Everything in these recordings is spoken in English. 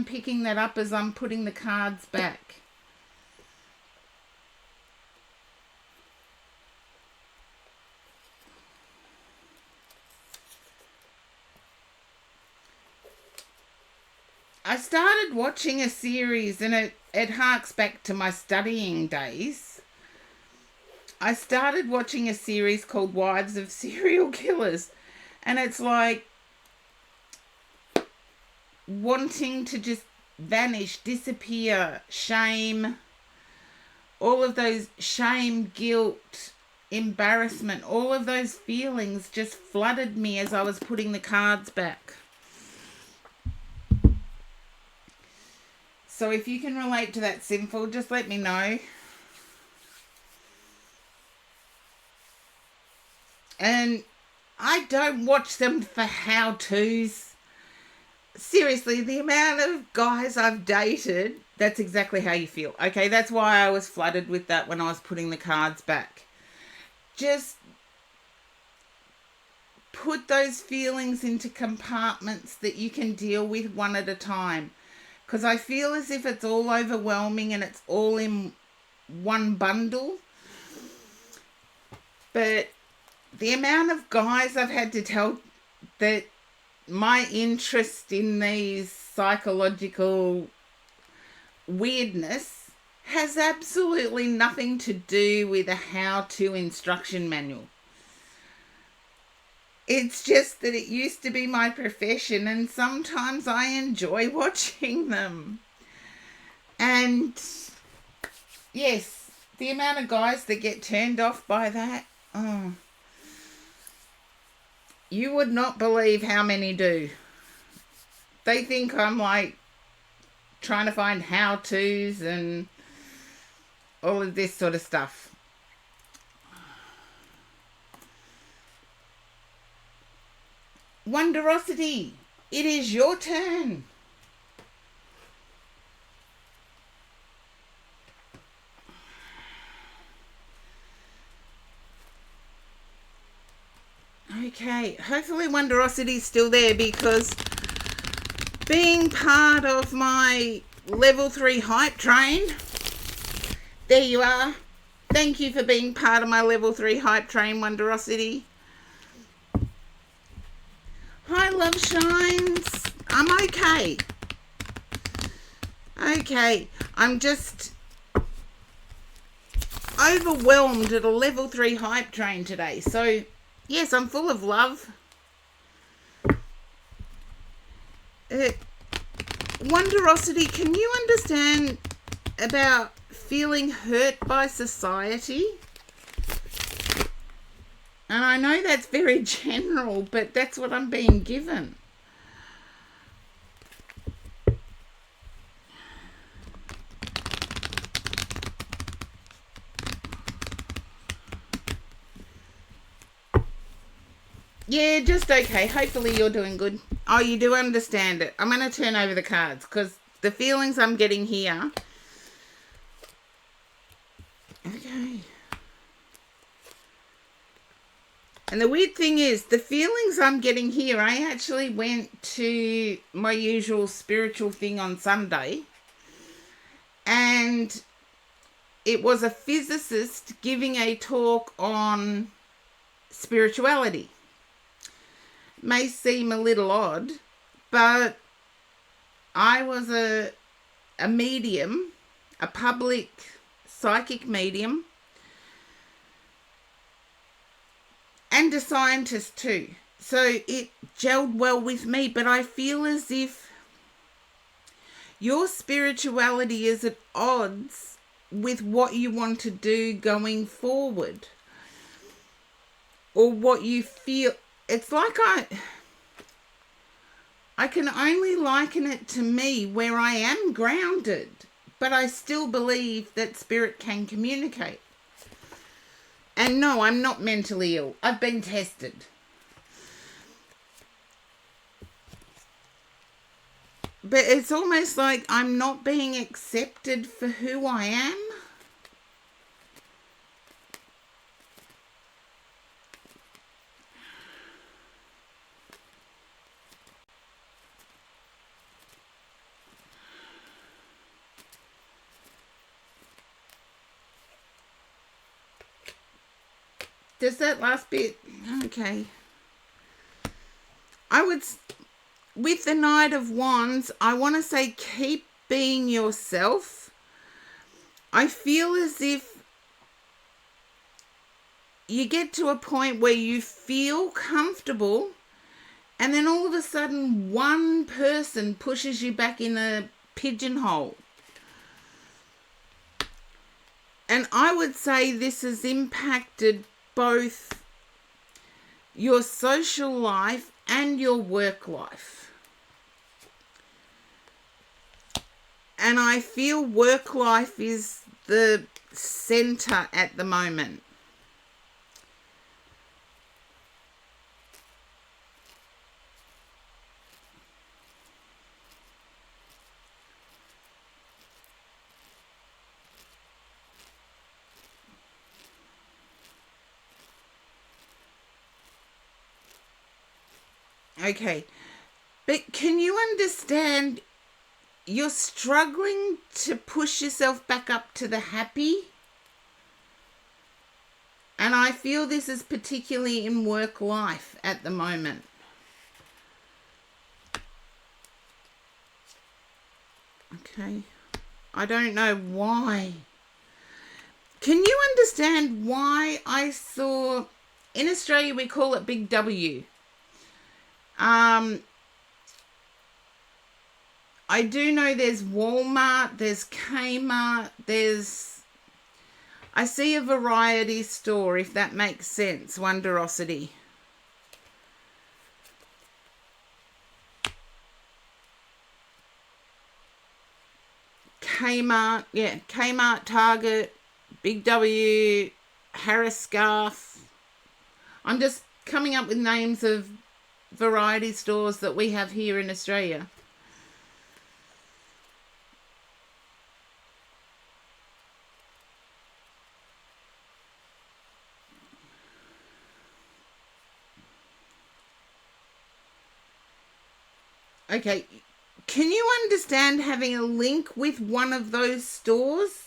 I'm picking that up as I'm putting the cards back. I started watching a series, and it harks back to my studying days. I started watching a series called Wives of Serial Killers, and it's like wanting to just vanish, disappear, shame, all of those shame, guilt, embarrassment, all of those feelings just flooded me as I was putting the cards back. So if you can relate to that, Sinful, just let me know. And I don't watch them for how-tos. Seriously, the amount of guys I've dated, that's exactly how you feel. Okay, that's why I was flooded with that when I was putting the cards back. Just put those feelings into compartments that you can deal with one at a time. Because I feel as if it's all overwhelming and it's all in one bundle. But the amount of guys I've had to tell that my interest in these psychological weirdness has absolutely nothing to do with a how-to instruction manual. It's just that it used to be my profession, and sometimes I enjoy watching them. And yes, the amount of guys that get turned off by that, oh, you would not believe how many do. They think I'm like trying to find how-tos and all of this sort of stuff. Wonderosity, it is your turn. Okay, hopefully Wonderosity's still there, because being part of my level 3 hype train, there you are. Thank you for being part of my level 3 hype train, Wonderosity. Hi, Love Shines. I'm okay. Okay, I'm just overwhelmed at a level 3 hype train today. So, yes, I'm full of love. Wonderosity, can you understand about feeling hurt by society? And I know that's very general, but that's what I'm being given. Yeah, just okay. Hopefully you're doing good. Oh, you do understand it. I'm going to turn over the cards, because the feelings I'm getting here... Okay. And the weird thing is, the feelings I'm getting here, I actually went to my usual spiritual thing on Sunday, and it was a physicist giving a talk on spirituality. May seem a little odd, but I was a medium, a public psychic medium, and a scientist too. So it gelled well with me, but I feel as if your spirituality is at odds with what you want to do going forward, or what you feel. It's like I can only liken it to me where I am grounded, but I still believe that spirit can communicate. And no, I'm not mentally ill. I've been tested. But it's almost like I'm not being accepted for who I am. Does that last bit? Okay. With the Knight of Wands, I want to say keep being yourself. I feel as if you get to a point where you feel comfortable, and then all of a sudden one person pushes you back in a pigeonhole. And I would say this has impacted both your social life and your work life. And I feel work life is the center at the moment. Okay, but can you understand you're struggling to push yourself back up to the happy? And I feel this is particularly in work life at the moment. Okay, I don't know why. Can you understand why I saw, in Australia we call it Big W. I do know there's Walmart, there's Kmart, I see a variety store, if that makes sense, Wonderosity. Kmart, yeah, Kmart, Target, Big W, Harris Scarf. I'm just coming up with names of variety stores that we have here in Australia. Okay, can you understand having a link with one of those stores?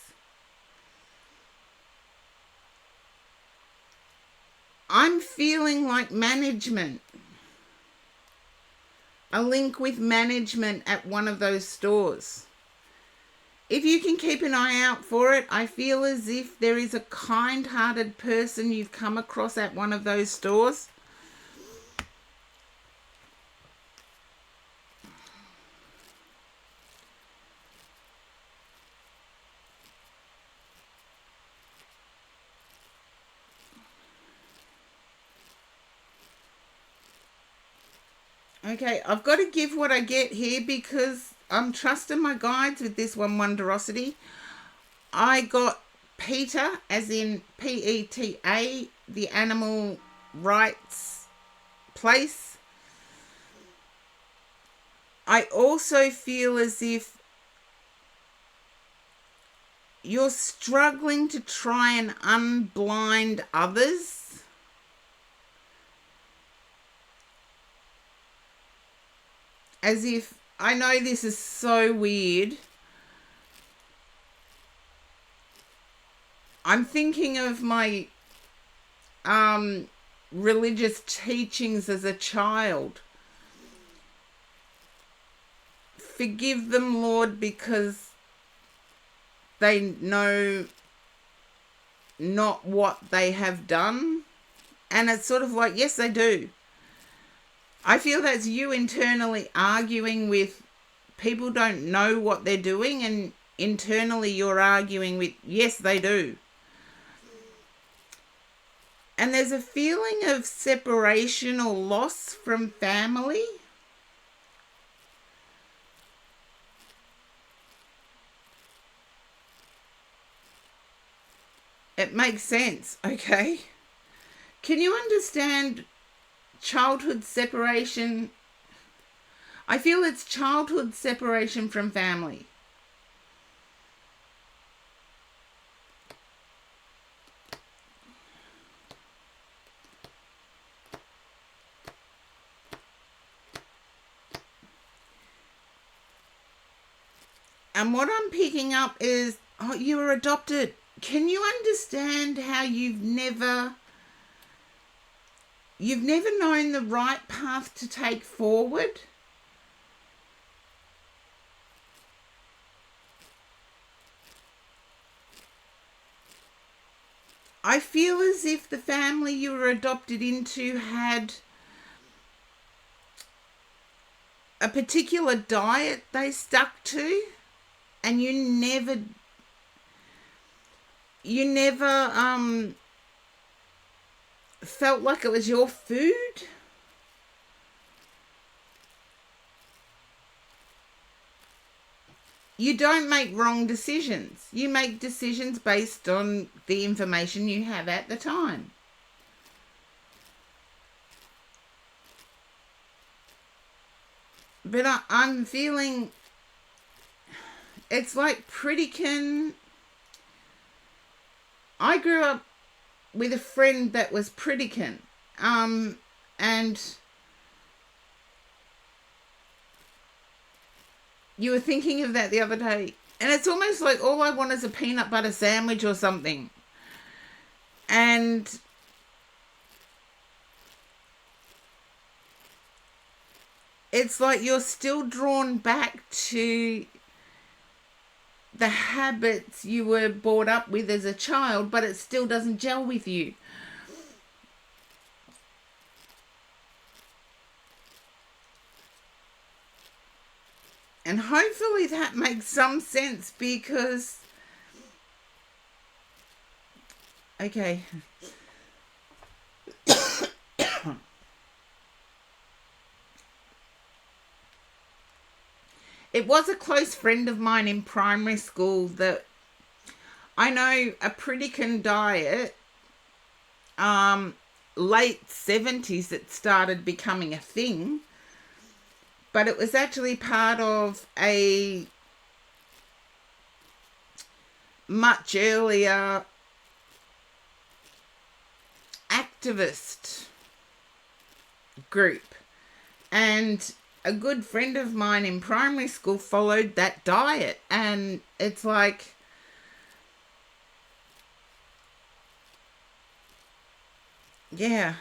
I'm feeling like management. A link with management at one of those stores. If you can keep an eye out for it, I feel as if there is a kind-hearted person you've come across at one of those stores. Okay, I've got to give what I get here because I'm trusting my guides with this one, Wonderosity. I got PETA, as in PETA, the animal rights place. I also feel as if you're struggling to try and unblind others. As if, I know this is so weird. I'm thinking of my religious teachings as a child. Forgive them, Lord, because they know not what they have done. And it's sort of like, yes, they do. I feel that's you internally arguing with people don't know what they're doing, and internally you're arguing with, yes, they do. And there's a feeling of separation or loss from family. It makes sense, okay? Can you understand childhood separation? I feel it's childhood separation from family. And what I'm picking up is, oh, you were adopted. Can you understand how you've never you've never known the right path to take forward. I feel as if the family you were adopted into had a particular diet they stuck to, and you never felt like it was your food. You don't make wrong decisions. You make decisions based on the information you have at the time. But I'm feeling it's like Pritikin. I grew up with a friend that was Pritikin. And you were thinking of that the other day. And it's almost like all I want is a peanut butter sandwich or something. And it's like you're still drawn back to the habits you were brought up with as a child, but it still doesn't gel with you. And hopefully that makes some sense because, okay. It was a close friend of mine in primary school that I know a Pritikin diet, late 70s it started becoming a thing, but it was actually part of a much earlier activist group. And a good friend of mine in primary school followed that diet. And it's like, yeah.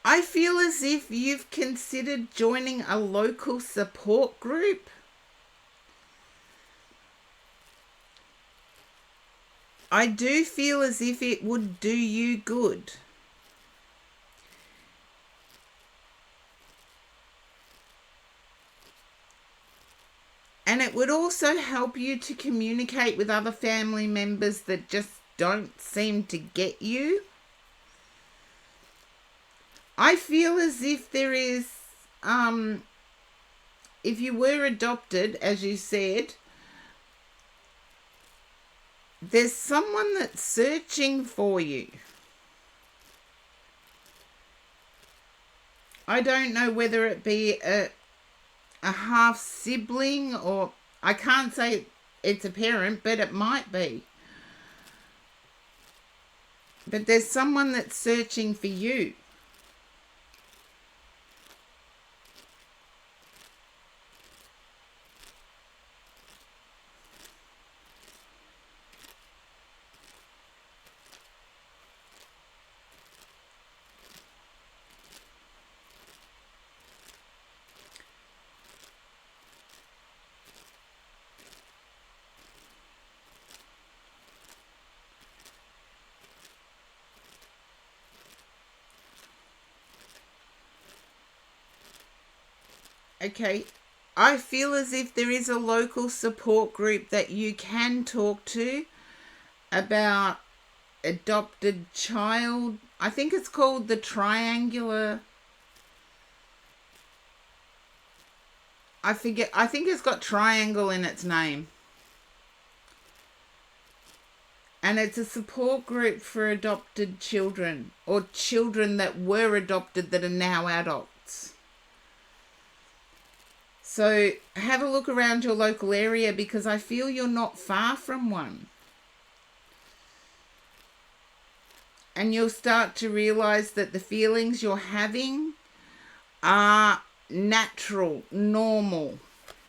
I feel as if you've considered joining a local support group. I do feel as if it would do you good. And it would also help you to communicate with other family members that just don't seem to get you. I feel as if there is, if you were adopted, as you said, there's someone that's searching for you. I don't know whether it be a half sibling, or I can't say it's a parent, but it might be. But there's someone that's searching for you. Okay, I feel as if there is a local support group that you can talk to about adopted child. I think it's called the Triangular. I think it's got triangle in its name. And it's a support group for adopted children, or children that were adopted that are now adults. So have a look around your local area, because I feel you're not far from one. And you'll start to realize that the feelings you're having are natural, normal.